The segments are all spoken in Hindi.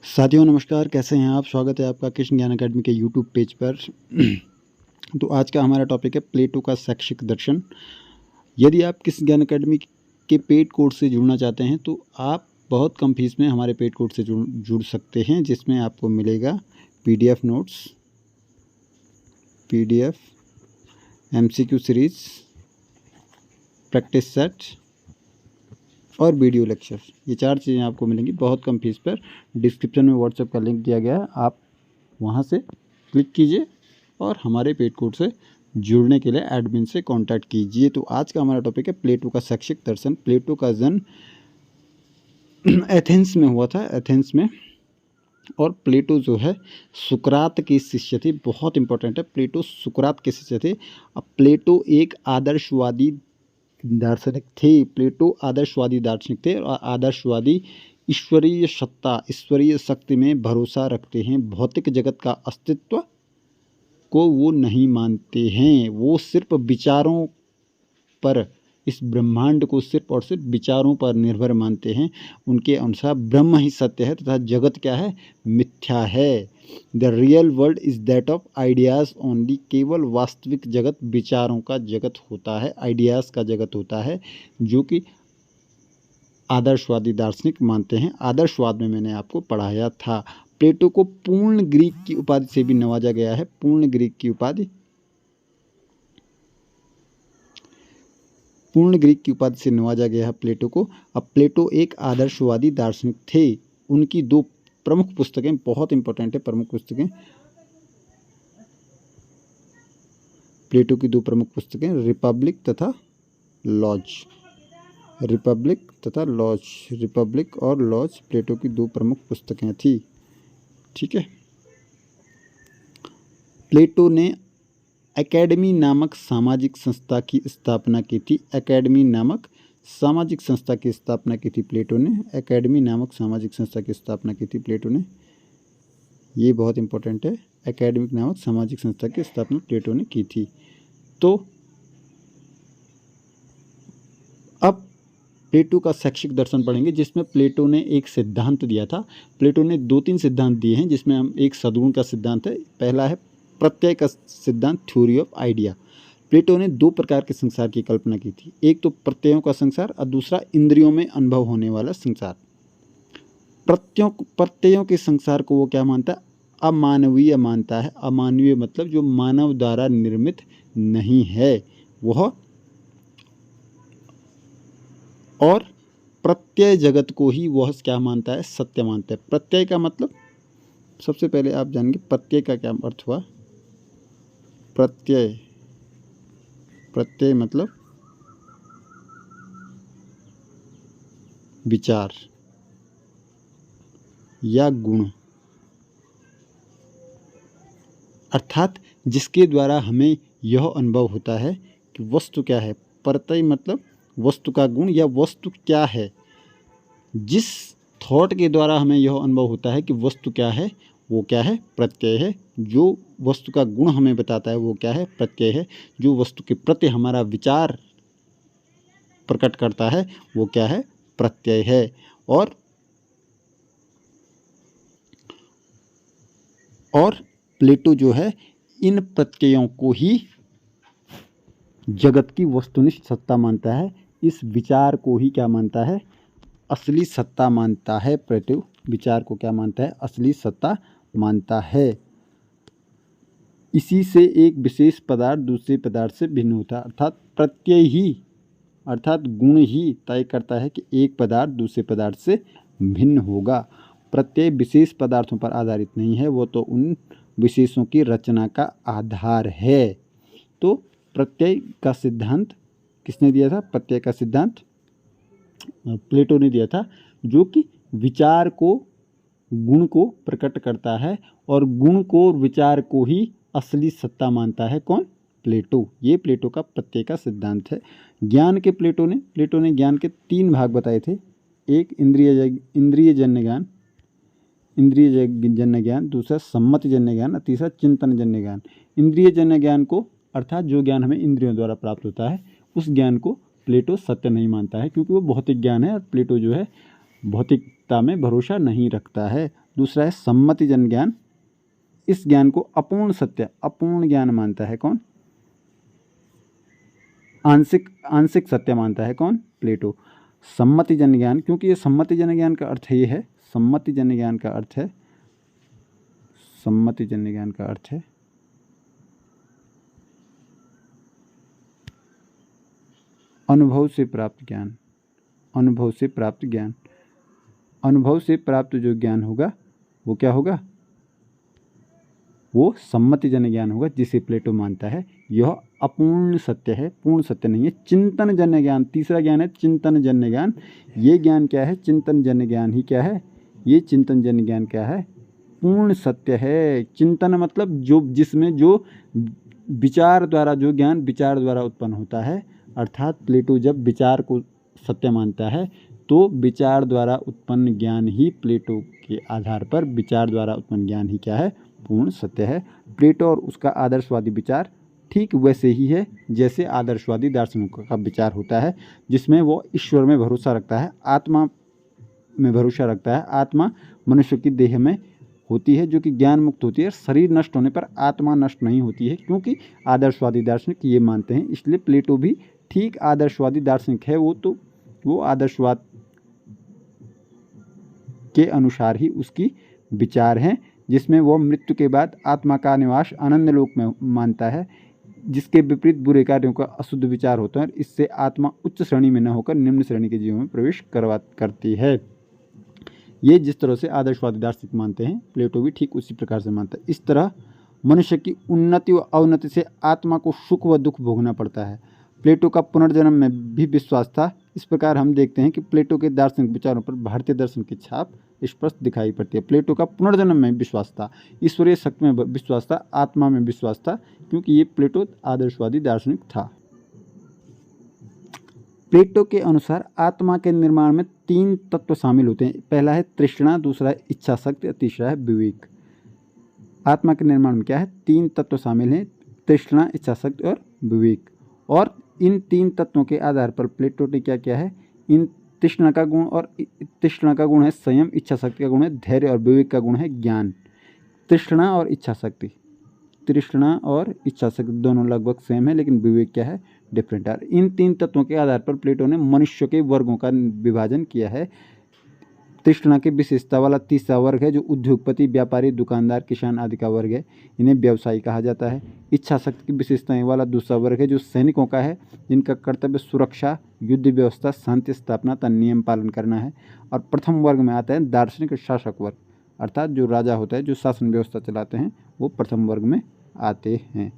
साथियों नमस्कार, कैसे हैं आप। स्वागत है आपका कृष्ण ज्ञान अकेडमी के यूट्यूब पेज पर। तो आज का हमारा टॉपिक है प्लेटो का शैक्षिक दर्शन। यदि आप कृष्ण ज्ञान अकेडमी के पेड कोर्स से जुड़ना चाहते हैं तो आप बहुत कम फीस में हमारे पेड कोर्स से जुड़ सकते हैं, जिसमें आपको मिलेगा PDF notes, PDF, MCQ series, practice set और वीडियो लेक्चर। ये 4 चीज़ें आपको मिलेंगी बहुत कम फीस पर। डिस्क्रिप्शन में व्हाट्सएप का लिंक दिया गया है, आप वहाँ से क्लिक कीजिए और हमारे पेड कोर्स से जुड़ने के लिए एडमिन से कांटेक्ट कीजिए। तो आज का हमारा टॉपिक है प्लेटो का शैक्षिक दर्शन। प्लेटो का जन्म एथेंस में हुआ था, एथेंस में। और प्लेटो जो है सुकरात के शिष्य थे। बहुत इंपॉर्टेंट है, प्लेटो सुकरात के शिष्य थे। अब प्लेटो एक आदर्शवादी दार्शनिक थे। प्लेटो आदर्शवादी दार्शनिक थे और आदर्शवादी ईश्वरीय सत्ता, ईश्वरीय शक्ति में भरोसा रखते हैं। भौतिक जगत का अस्तित्व को वो नहीं मानते हैं, वो सिर्फ विचारों पर, इस ब्रह्मांड को सिर्फ और सिर्फ विचारों पर निर्भर मानते हैं। उनके अनुसार ब्रह्म ही सत्य है तथा जगत क्या है, मिथ्या है। The real world is that of ideas only. केवल वास्तविक जगत विचारों का जगत होता है, आइडियाज़ का जगत होता है, जो कि आदर्शवादी दार्शनिक मानते हैं। आदर्शवाद में मैंने आपको पढ़ाया था। प्लेटो को पूर्ण ग्रीक की उपाधि से भी नवाजा गया है। पूर्ण ग्रीक की उपाधि, पूर्ण ग्रीक की उपाधि से नवाजा गया है प्लेटो को। अब प्लेटो एक आदर्शवादी दार्शनिक थे। उनकी 2 प्रमुख पुस्तकें बहुत इंपॉर्टेंट है। प्रमुख पुस्तकें, प्लेटो की 2 प्रमुख पुस्तकें रिपब्लिक तथा लॉज। रिपब्लिक तथा लॉज, रिपब्लिक और लॉज प्लेटो की 2 प्रमुख पुस्तकें थी। ठीक है। प्लेटो ने एकेडमी नामक सामाजिक संस्था की स्थापना की थी। एकेडमी नामक सामाजिक संस्था की स्थापना की थी प्लेटो ने। एकेडमी नामक सामाजिक संस्था की स्थापना की थी प्लेटो ने। ये बहुत इंपॉर्टेंट है। एकेडमिक नामक सामाजिक संस्था की स्थापना प्लेटो ने की थी। तो अब प्लेटो का शैक्षिक दर्शन पढ़ेंगे, जिसमें प्लेटो ने एक सिद्धांत दिया था। प्लेटो ने 2-3 सिद्धांत दिए हैं, जिसमें हम एक सद्गुण का सिद्धांत है। पहला है प्रत्यय का सिद्धांत, थ्योरी ऑफ आइडिया। प्लेटो ने 2 प्रकार के संसार की कल्पना की थी। एक तो प्रत्ययों का संसार और दूसरा इंद्रियों में अनुभव होने वाला संसार। प्रत्ययों के संसार को वो क्या मानता है, अमानवीय मानता है। अमानवीय मतलब जो मानव द्वारा निर्मित नहीं है वह। और प्रत्यय जगत को ही वह क्या मानता है, सत्य मानता है। प्रत्यय का मतलब, सबसे पहले आप जानेंगे प्रत्यय का क्या अर्थ हुआ। प्रत्यय, प्रत्यय मतलब विचार या गुण, अर्थात जिसके द्वारा हमें यह अनुभव होता है कि वस्तु क्या है। प्रत्यय मतलब वस्तु का गुण या वस्तु क्या है। जिस थॉट के द्वारा हमें यह अनुभव होता है कि वस्तु क्या है, वो क्या है, प्रत्यय है। जो वस्तु का गुण हमें बताता है वो क्या है, प्रत्यय है। जो वस्तु के प्रति हमारा विचार प्रकट करता है वो क्या है, प्रत्यय है। और प्लेटो जो है इन प्रत्ययों को ही जगत की वस्तुनिष्ठ सत्ता मानता है। इस विचार को ही क्या मानता है, असली सत्ता मानता है। प्लेटो विचार को क्या मानता है, असली सत्ता मानता है। इसी से एक विशेष पदार्थ दूसरे पदार्थ से भिन्न होता है। अर्थात प्रत्यय ही, अर्थात गुण ही तय करता है कि एक पदार्थ दूसरे पदार्थ से भिन्न होगा। प्रत्यय विशेष पदार्थों पर आधारित नहीं है, वो तो उन विशेषों की रचना का आधार है। तो प्रत्यय का सिद्धांत किसने दिया था, प्रत्यय का सिद्धांत प्लेटो ने दिया था, जो कि विचार को, गुण को प्रकट करता है और गुण को, विचार को ही असली सत्ता मानता है। कौन, प्लेटो। ये प्लेटो का प्रत्यय का सिद्धांत है। ज्ञान के प्लेटो ने ज्ञान के 3 भाग बताए थे। एक इंद्रिय जन्य ज्ञान, इंद्रिय जन्य ज्ञान, दूसरा सम्मति जन्य ज्ञान और तीसरा चिंतन जन्य ज्ञान। इंद्रिय जन्य ज्ञान को, अर्थात जो ज्ञान हमें इंद्रियों द्वारा प्राप्त होता है, उस ज्ञान को प्लेटो सत्य नहीं मानता है, क्योंकि वो भौतिक ज्ञान है। और प्लेटो जो है भौतिक वास्तविकता में भरोसा नहीं रखता है। दूसरा है सम्मतिजन्य ज्ञान। इस ज्ञान को अपूर्ण सत्य, अपूर्ण ज्ञान मानता है कौन? आंशिक सत्य मानता है कौन? प्लेटो। सम्मतिजन्य ज्ञान, क्योंकि ये सम्मतिजन्य ज्ञान का अर्थ ये है, सम्मतिजन्य ज्ञान का अर्थ है, सम्मतिजन्य ज्ञान का अर्थ है अनुभव से प्राप्त ज्ञान। अनुभव से प्राप्त ज्ञान, अनुभव से प्राप्त जो ज्ञान होगा वो क्या होगा? वो सम्मतिजन्य ज्ञान होगा, जिसे प्लेटो मानता है यह अपूर्ण सत्य है, पूर्ण सत्य नहीं है। चिंतनजन्य ज्ञान, तीसरा ज्ञान है चिंतनजन्य ज्ञान। ये ज्ञान क्या है? चिंतनजन्य ज्ञान ही क्या है? ये चिंतनजन्य ज्ञान क्या है? पूर्ण सत्य है। चिंतन मतलब जो, जिसमें जो विचार द्वारा, जो ज्ञान विचार द्वारा उत्पन्न होता है, अर्थात प्लेटो जब विचार को सत्य मानता है तो विचार द्वारा उत्पन्न ज्ञान ही, प्लेटो के आधार पर विचार द्वारा उत्पन्न ज्ञान ही क्या है? पूर्ण सत्य है। प्लेटो और उसका आदर्शवादी विचार ठीक वैसे ही है जैसे आदर्शवादी दार्शनिकों का विचार होता है, जिसमें वो ईश्वर में भरोसा रखता है, आत्मा में भरोसा रखता है। आत्मा मनुष्य की देह में होती है जो कि ज्ञान मुक्त होती है। शरीर नष्ट होने पर आत्मा नष्ट नहीं होती है, क्योंकि आदर्शवादी दार्शनिक ये मानते हैं। इसलिए प्लेटो भी ठीक आदर्शवादी दार्शनिक है। वो आदर्शवाद के अनुसार ही उसकी विचार हैं, जिसमें वो मृत्यु के बाद आत्मा का निवास आनंद लोक में मानता है, जिसके विपरीत बुरे कार्यों का अशुद्ध विचार होता है। इससे आत्मा उच्च श्रेणी में न होकर निम्न श्रेणी के जीवों में प्रवेश करती है। ये जिस तरह से आदर्शवादी दार्शनिक मानते हैं, प्लेटो भी ठीक उसी प्रकार से मानता है। इस तरह मनुष्य की उन्नति व अवनति से आत्मा को सुख व दुख भोगना पड़ता है। प्लेटो का पुनर्जन्म में भी विश्वास था। इस प्रकार हम देखते हैं कि प्लेटो के दार्शनिक विचारों पर भारतीय दर्शन की छाप स्पष्ट दिखाई पड़ती है। प्लेटो का पुनर्जन्म में विश्वास था, ईश्वरीय शक्ति में विश्वास था, आत्मा में विश्वास था, क्योंकि ये प्लेटो आदर्शवादी दार्शनिक था। प्लेटो के अनुसार आत्मा के निर्माण में 3 तत्व शामिल होते हैं। पहला है तृष्णा, दूसरा है इच्छा शक्ति और तीसरा है विवेक। आत्मा के निर्माण में क्या है? 3 तत्व शामिल हैं, तृष्णा, इच्छा शक्ति और विवेक। और इन 3 तत्वों के आधार पर प्लेटो ने क्या किया है? इन तृष्णा का गुण है संयम, इच्छा शक्ति का गुण है धैर्य और विवेक का गुण है ज्ञान। तृष्णा और इच्छा शक्ति, तृष्णा और इच्छा शक्ति दोनों लगभग सेम है, लेकिन विवेक क्या है? डिफरेंट है। इन 3 तत्वों के आधार पर प्लेटो ने मनुष्य के वर्गों का विभाजन किया है। तृष्णा की विशेषता वाला तीसरा वर्ग है जो उद्योगपति, व्यापारी, दुकानदार, किसान आदि का वर्ग है, इन्हें व्यवसायी कहा जाता है। इच्छा शक्ति की विशेषताएं वाला दूसरा वर्ग है जो सैनिकों का है, जिनका कर्तव्य सुरक्षा, युद्ध व्यवस्था, शांति स्थापना तथा नियम पालन करना है। और प्रथम वर्ग में आता है दार्शनिक शासक वर्ग, अर्थात जो राजा होता है, जो शासन व्यवस्था चलाते हैं, वो प्रथम वर्ग में आते हैं।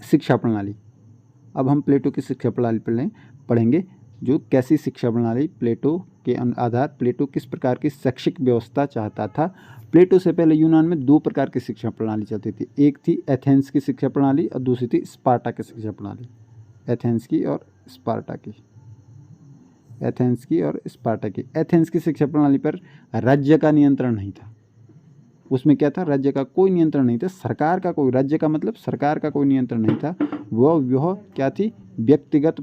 शिक्षा प्रणाली, अब हम प्लेटो की शिक्षा प्रणाली पढ़ेंगे। जो कैसी शिक्षा प्रणाली प्लेटो के आधार, प्लेटो किस प्रकार की शैक्षिक व्यवस्था चाहता था। प्लेटो से पहले यूनान में 2 प्रकार की शिक्षा प्रणाली चलती थी। एक थी एथेंस की शिक्षा प्रणाली और दूसरी थी स्पार्टा की शिक्षा प्रणाली। एथेंस की और स्पार्टा की, एथेंस की और स्पार्टा की। एथेंस की शिक्षा प्रणाली पर राज्य का नियंत्रण नहीं था। उसमें क्या था? राज्य का कोई नियंत्रण नहीं था, सरकार का कोई, राज्य का मतलब सरकार का कोई नियंत्रण नहीं था। वह क्या थी? व्यक्तिगत।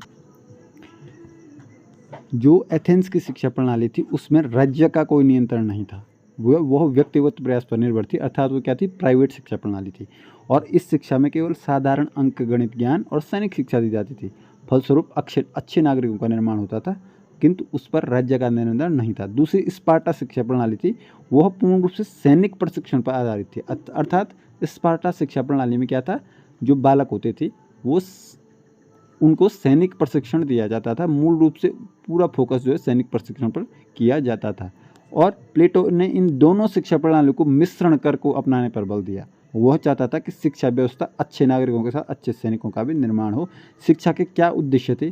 जो एथेंस की शिक्षा प्रणाली थी उसमें राज्य का कोई नियंत्रण नहीं था, वह व्यक्तिगत प्रयास पर निर्भर थी, अर्थात वो क्या थी? प्राइवेट शिक्षा प्रणाली थी। और इस शिक्षा में केवल साधारण अंक गणित ज्ञान और सैनिक शिक्षा दी जाती थी। फलस्वरूप अच्छे नागरिकों का निर्माण होता था, किंतु उस पर राज्य का नियंत्रण नहीं था। दूसरी स्पार्टा शिक्षा प्रणाली थी, वह पूर्ण रूप से सैनिक प्रशिक्षण पर आधारित थी। अर्थात स्पार्टा शिक्षा प्रणाली में क्या था? जो बालक होते थे वो उनको सैनिक प्रशिक्षण दिया जाता था। मूल रूप से पूरा फोकस जो है सैनिक प्रशिक्षण पर किया जाता था। और प्लेटो ने इन दोनों शिक्षा प्रणालियों को मिश्रण कर को अपनाने पर बल दिया। वह चाहता था कि शिक्षा व्यवस्था अच्छे नागरिकों के साथ अच्छे सैनिकों का भी निर्माण हो। शिक्षा के क्या उद्देश्य थे?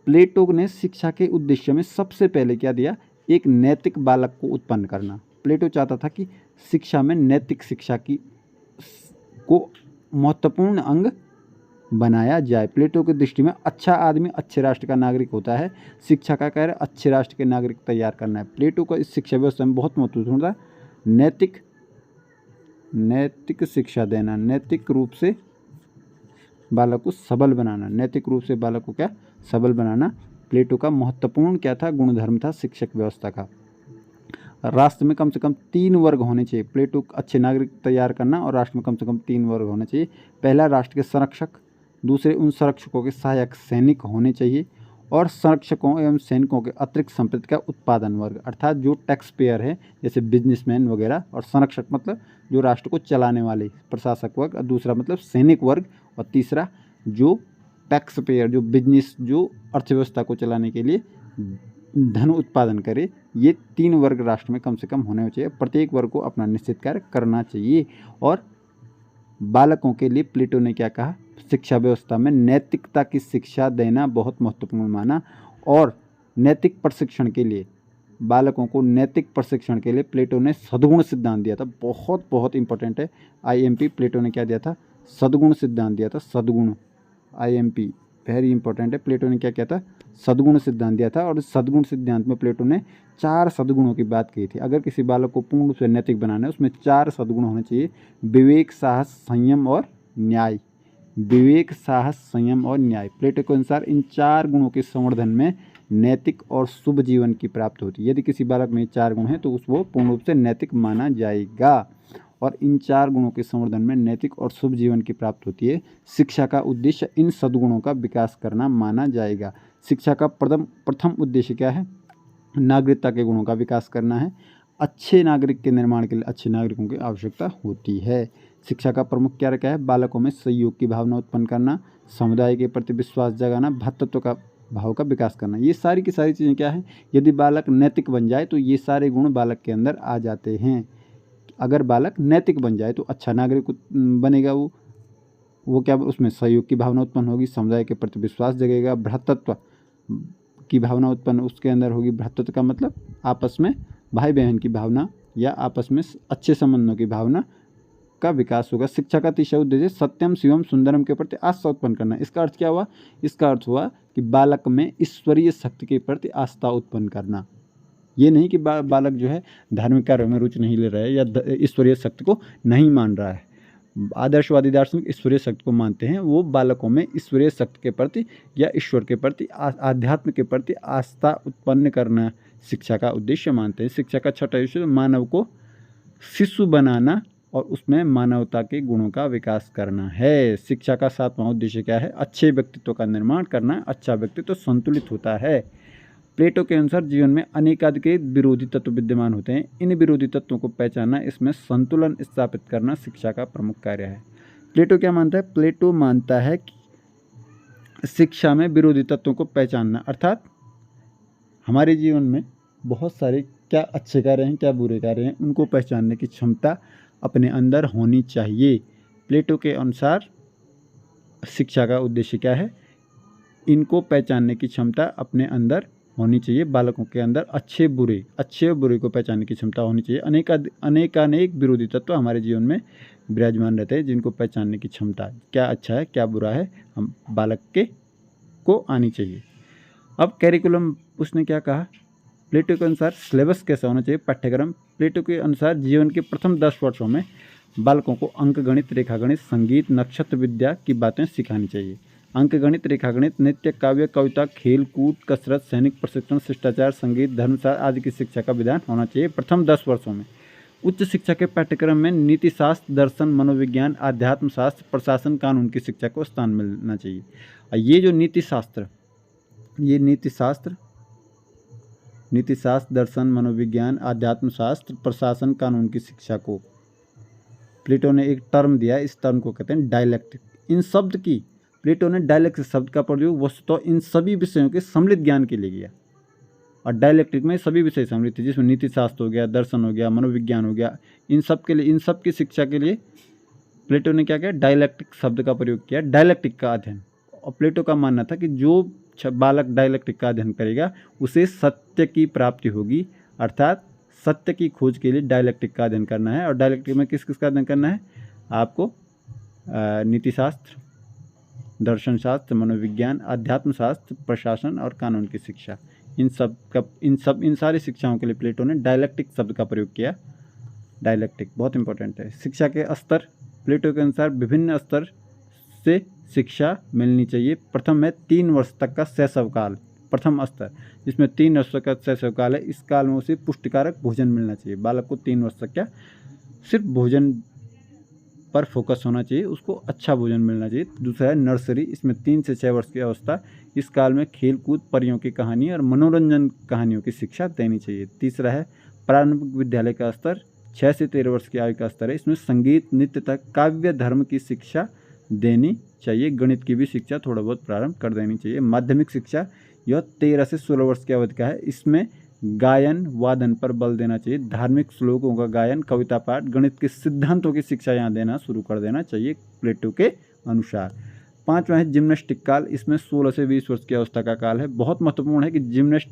प्लेटो ने शिक्षा के उद्देश्य में सबसे पहले क्या दिया? एक नैतिक बालक को उत्पन्न करना। प्लेटो चाहता था कि शिक्षा में नैतिक शिक्षा को महत्वपूर्ण अंग बनाया जाए। प्लेटो की दृष्टि में अच्छा आदमी अच्छे राष्ट्र का नागरिक होता है। शिक्षा का कार्य अच्छे राष्ट्र के नागरिक तैयार करना है। प्लेटो का इस शिक्षा व्यवस्था में बहुत महत्वपूर्ण था नैतिक शिक्षा देना, नैतिक रूप से बालक को सबल बनाना। नैतिक रूप से बालक को क्या? सबल बनाना प्लेटो का महत्वपूर्ण क्या था? गुणधर्म था शिक्षक व्यवस्था का। राष्ट्र में कम से कम 3 वर्ग होने चाहिए। प्लेटो अच्छे नागरिक तैयार करना और राष्ट्र में कम से कम 3 वर्ग होने चाहिए। पहला, राष्ट्र के संरक्षक, दूसरे उन संरक्षकों के सहायक सैनिक होने चाहिए, और संरक्षकों एवं सैनिकों के अतिरिक्त संपत्ति का उत्पादन वर्ग, अर्थात जो टैक्स पेयर है जैसे बिजनेसमैन वगैरह, और संरक्षक मतलब जो राष्ट्र को चलाने वाले प्रशासक वर्ग, और दूसरा मतलब सैनिक वर्ग, और तीसरा जो टैक्स पेयर जो बिजनेस जो अर्थव्यवस्था को चलाने के लिए धन उत्पादन करे। ये 3 वर्ग राष्ट्र में कम से कम होने चाहिए। प्रत्येक वर्ग को अपना निश्चित कार्य करना चाहिए। और बालकों के लिए प्लेटो ने क्या कहा, शिक्षा व्यवस्था में नैतिकता की शिक्षा देना बहुत महत्वपूर्ण माना। और नैतिक प्रशिक्षण के लिए, बालकों को नैतिक प्रशिक्षण के लिए प्लेटो ने सद्गुण सिद्धांत दिया था। बहुत बहुत इंपॉर्टेंट है। आईएमपी प्लेटो ने क्या दिया था, सद्गुण सिद्धांत दिया था। सद्गुण, आईएमपी वेरी इंपॉर्टेंट है। प्लेटो ने क्या किया था, सद्गुण सिद्धांत दिया था। और इस सद्गुण सिद्धांत में प्लेटो ने 4 सद्गुणों की बात की थी। अगर किसी बालक को पूर्ण रूप से नैतिक बनाना है, उसमें 4 सद्गुण होने चाहिए। विवेक, साहस, संयम और न्याय। विवेक, साहस, संयम और न्याय। प्लेटो के अनुसार इन 4 गुणों के संवर्धन में नैतिक और शुभ जीवन की प्राप्ति होती है। यदि किसी बालक में 4 गुण हैं तो वो पूर्ण रूप से नैतिक माना जाएगा। और इन 4 गुणों के संवर्धन में नैतिक और शुभ जीवन की प्राप्ति होती है। शिक्षा का उद्देश्य इन सद्गुणों का विकास करना माना जाएगा। शिक्षा का प्रथम उद्देश्य क्या है, नागरिकता के गुणों का विकास करना है। अच्छे नागरिक के निर्माण के लिए अच्छे नागरिकों की आवश्यकता होती है। शिक्षा का प्रमुख कार्य क्या है, बालकों में सहयोग की भावना उत्पन्न करना, समुदाय के प्रति विश्वास जगाना, भ्रातृत्व का भाव का विकास करना। ये सारी की सारी चीज़ें क्या है, यदि बालक नैतिक बन जाए तो ये सारे गुण बालक के अंदर आ जाते हैं। अगर बालक नैतिक बन जाए तो अच्छा नागरिक बनेगा। वो क्या, उसमें सहयोग की भावना उत्पन्न होगी, समुदाय के प्रति विश्वास जगेगा, भ्रातृत्व की भावना उत्पन्न उसके अंदर होगी। भ्रातृत्व का मतलब आपस में भाई बहन की भावना या आपस में अच्छे संबंधों की भावना का विकास होगा। शिक्षा का तीसरा उद्देश्य सत्यम, शिवम, सुंदरम के प्रति आस्था उत्पन्न करना। इसका अर्थ क्या हुआ, इसका अर्थ हुआ कि बालक में ईश्वरीय शक्ति के प्रति आस्था उत्पन्न करना। ये नहीं कि बालक जो है धार्मिक कार्यों में रुचि नहीं ले रहा है या ईश्वरीय शक्ति को नहीं मान रहा है। आदर्शवादी दार्शनिक ईश्वरीय शक्ति को मानते हैं। वो बालकों में ईश्वरीय शक्ति के प्रति या ईश्वर के प्रति, आध्यात्म के प्रति आस्था उत्पन्न करना शिक्षा का उद्देश्य मानते हैं। शिक्षा का छठा उद्देश्य मानव को शिशु बनाना और उसमें मानवता के गुणों का विकास करना है। शिक्षा का सातवां उद्देश्य क्या है, अच्छे व्यक्तित्व का निर्माण करना। अच्छा व्यक्तित्व संतुलित होता है। प्लेटो के अनुसार जीवन में अनेकाधिक विरोधी तत्व विद्यमान होते हैं। इन विरोधी तत्वों को पहचानना, इसमें संतुलन स्थापित करना शिक्षा का प्रमुख कार्य है। प्लेटो क्या मानता है, प्लेटो मानता है कि शिक्षा में विरोधी तत्वों को पहचानना, अर्थात हमारे जीवन में बहुत सारे क्या अच्छे कार्य हैं क्या बुरे कार्य हैं, उनको पहचानने की क्षमता अपने अंदर होनी चाहिए। प्लेटो के अनुसार शिक्षा का उद्देश्य क्या है, इनको पहचानने की क्षमता अपने अंदर होनी चाहिए। बालकों के अंदर अच्छे बुरे को पहचानने की क्षमता होनी चाहिए। अनेक विरोधी तत्व हमारे जीवन में विराजमान रहते हैं, जिनको पहचानने की क्षमता क्या अच्छा है क्या बुरा है हम बालक को आनी चाहिए। अब कैरिकुलम उसने क्या कहा, प्लेटो के अनुसार सिलेबस कैसा होना चाहिए, पाठ्यक्रम। प्लेटो के अनुसार जीवन के प्रथम 10 वर्षों में बालकों को अंकगणित, रेखागणित, संगीत, नक्षत्र विद्या की बातें सिखानी चाहिए। अंकगणित, रेखागणित, नृत्य, काव्य, कविता, खेल कूद, कसरत, सैनिक प्रशिक्षण, शिष्टाचार, संगीत, धर्मशास्त्र आदि की शिक्षा का विधान होना चाहिए प्रथम 10 वर्षों में। उच्च शिक्षा के पाठ्यक्रम में नीति शास्त्र, दर्शन, मनोविज्ञान, आध्यात्म शास्त्र, प्रशासन, कानून की शिक्षा को स्थान मिलना चाहिए। और ये जो नीति शास्त्र, दर्शन, मनोविज्ञान, आध्यात्म शास्त्र, प्रशासन, कानून की शिक्षा को प्लेटो ने एक टर्म दिया, इस टर्म को कहते हैं डायलेक्टिक। इन शब्द की प्लेटो ने डायलेक्टिक शब्द का प्रयोग वस्तुतः इन सभी विषयों के सम्मिलित ज्ञान के लिए किया। और डायलेक्टिक में सभी विषय सम्मिलित थे, जिसमें नीति शास्त्र हो गया, दर्शन हो गया, मनोविज्ञान हो गया। इन सब की शिक्षा के लिए प्लेटो ने क्या किया, डायलेक्टिक शब्द का प्रयोग किया, डायलेक्टिक का अध्ययन। और प्लेटो का मानना था कि जो बालक डायलेक्टिक का अध्ययन करेगा उसे सत्य की प्राप्ति होगी, अर्थात सत्य की खोज के लिए डायलेक्टिक का अध्ययन करना है। और डायलेक्टिक में किस किस का अध्ययन करना है आपको, नीति शास्त्र, दर्शन शास्त्र, मनोविज्ञान, आध्यात्म शास्त्र, प्रशासन और कानून की शिक्षा। इन सारी शिक्षाओं के लिए प्लेटो ने डायलेक्टिक शब्द का प्रयोग किया। डायलेक्टिक बहुत इंपॉर्टेंट है। शिक्षा के स्तर, प्लेटो के अनुसार विभिन्न स्तर से शिक्षा मिलनी चाहिए। प्रथम है 3 वर्ष तक का शैशव काल, प्रथम स्तर, जिसमें 3 वर्ष का शैशव काल है। इस काल में उसे पुष्टिकारक भोजन मिलना चाहिए। बालक को 3 वर्ष तक क्या सिर्फ भोजन पर फोकस होना चाहिए, उसको अच्छा भोजन मिलना चाहिए। दूसरा है नर्सरी, इसमें 3 से 6 वर्ष की अवस्था। इस काल में खेल कूद, परियों की कहानी और मनोरंजन कहानियों की शिक्षा देनी चाहिए। तीसरा है प्रारंभिक विद्यालय का स्तर, 6 से 13 वर्ष की आयु का स्तर है। इसमें संगीत, नृत्य तक काव्य, धर्म की शिक्षा देनी चाहिए। गणित की भी शिक्षा थोड़ा बहुत प्रारंभ कर देनी चाहिए। माध्यमिक शिक्षा यह 13 से 16 वर्ष की अवधि का है। इसमें गायन, वादन पर बल देना चाहिए। धार्मिक श्लोकों का गायन, कविता पाठ, गणित के सिद्धांतों की शिक्षा यहाँ देना शुरू कर देना चाहिए प्लेटो के अनुसार। 5वां है जिम्नास्टिक काल, इसमें 16 से 20 वर्ष की अवस्था का काल है। बहुत महत्वपूर्ण है कि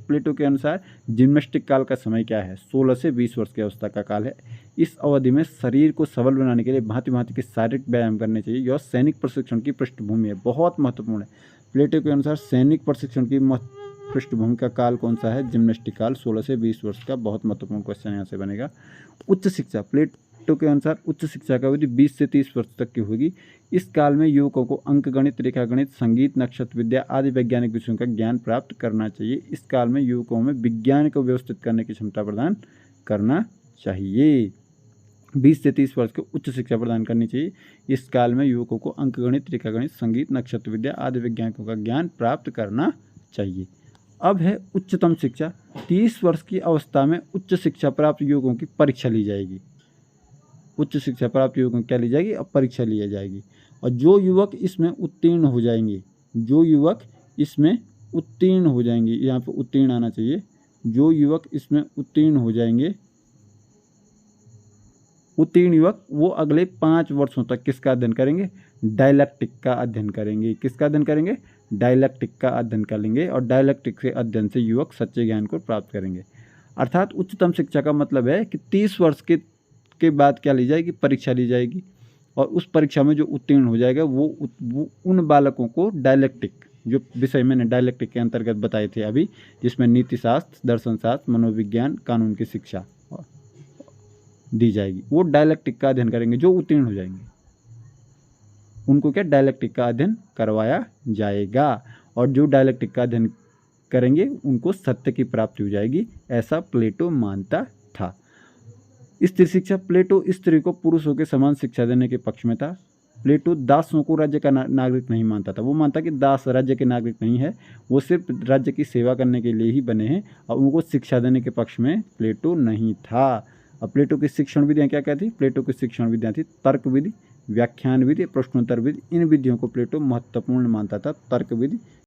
प्लेटो के अनुसार जिम्नास्टिक काल का समय क्या है, 16 से 20 वर्ष की अवस्था का काल है। इस अवधि में शरीर को सबल बनाने के लिए भांति भांति के शारीरिक व्यायाम करने चाहिए। यह सैनिक प्रशिक्षण की पृष्ठभूमि है, बहुत महत्वपूर्ण है। प्लेटो के अनुसार सैनिक प्रशिक्षण की पृष्ठभूमि का काल कौन सा है, जिम्नास्टिक काल, 16 से 20 वर्ष का। बहुत महत्वपूर्ण क्वेश्चन यहाँ से बनेगा। उच्च शिक्षा, प्लेटो के अनुसार उच्च शिक्षा का अवधि 20 से 30 वर्ष तक की होगी। इस काल में युवकों को अंक गणित, रेखा गणित, संगीत, नक्षत्र विद्या आदि वैज्ञानिक विषयों का ज्ञान प्राप्त करना चाहिए। इस काल में युवकों में विज्ञान को व्यवस्थित करने की क्षमता प्रदान करना चाहिए। 20 से 30 वर्ष को उच्च शिक्षा प्रदान करनी चाहिए। इस काल में युवकों को अंक गणित, रेखा गणित, संगीत, नक्षत्र विद्या आदि वैज्ञानिकों का ज्ञान प्राप्त करना चाहिए। अब है उच्चतम शिक्षा। 30 वर्ष की अवस्था में उच्च शिक्षा प्राप्त युवकों की परीक्षा ली जाएगी। उच्च शिक्षा प्राप्त युवकों की क्या ली जाएगी, अब परीक्षा ली जाएगी। और जो युवक इसमें उत्तीर्ण हो जाएंगे, जो युवक इसमें उत्तीर्ण हो जाएंगे, यहाँ पे उत्तीर्ण आना चाहिए, जो युवक इसमें उत्तीर्ण हो जाएंगे, उत्तीर्ण युवक वो अगले 5 वर्षों तक किसका अध्ययन करेंगे, डायलैक्टिक का अध्ययन करेंगे। किसका अध्ययन करेंगे, डायलैक्टिक का अध्ययन कर लेंगे। और डायलैक्टिक के अध्ययन से युवक सच्चे ज्ञान को प्राप्त करेंगे। अर्थात उच्चतम शिक्षा का मतलब है कि 30 वर्ष के बाद क्या ली जाएगी, परीक्षा ली जाएगी। और उस परीक्षा में जो उत्तीर्ण हो जाएगा वो उन बालकों को डायलैक्टिक, जो विषय मैंने डायलैक्टिक के अंतर्गत बताए थे अभी, जिसमें नीति शास्त्र, दर्शन शास्त्र, मनोविज्ञान, कानून की शिक्षा दी जाएगी, वो डायलैक्टिक का अध्ययन करेंगे। जो उत्तीर्ण हो जाएंगे उनको क्या डायलैक्टिक का अध्ययन करवाया जाएगा। और जो डायलैक्टिक का अध्ययन करेंगे उनको सत्य की प्राप्ति हो जाएगी, ऐसा प्लेटो मानता था। स्त्री शिक्षा, प्लेटो स्त्री को पुरुषों के समान शिक्षा देने के पक्ष में था। प्लेटो दासों को राज्य का नागरिक नहीं मानता था। वो मानता कि दास राज्य के नागरिक नहीं है, वो सिर्फ राज्य की सेवा करने के लिए ही बने हैं, और उनको शिक्षा देने के पक्ष में प्लेटो नहीं था। और प्लेटो की शिक्षण विधियाँ क्या क्या थी, प्लेटो की शिक्षण विधियाँ थी तर्क विधि, व्याख्यान विधि, प्रश्नोत्तर विधि। इन विधियों को प्लेटो महत्वपूर्ण मानता था, तर्क विधि,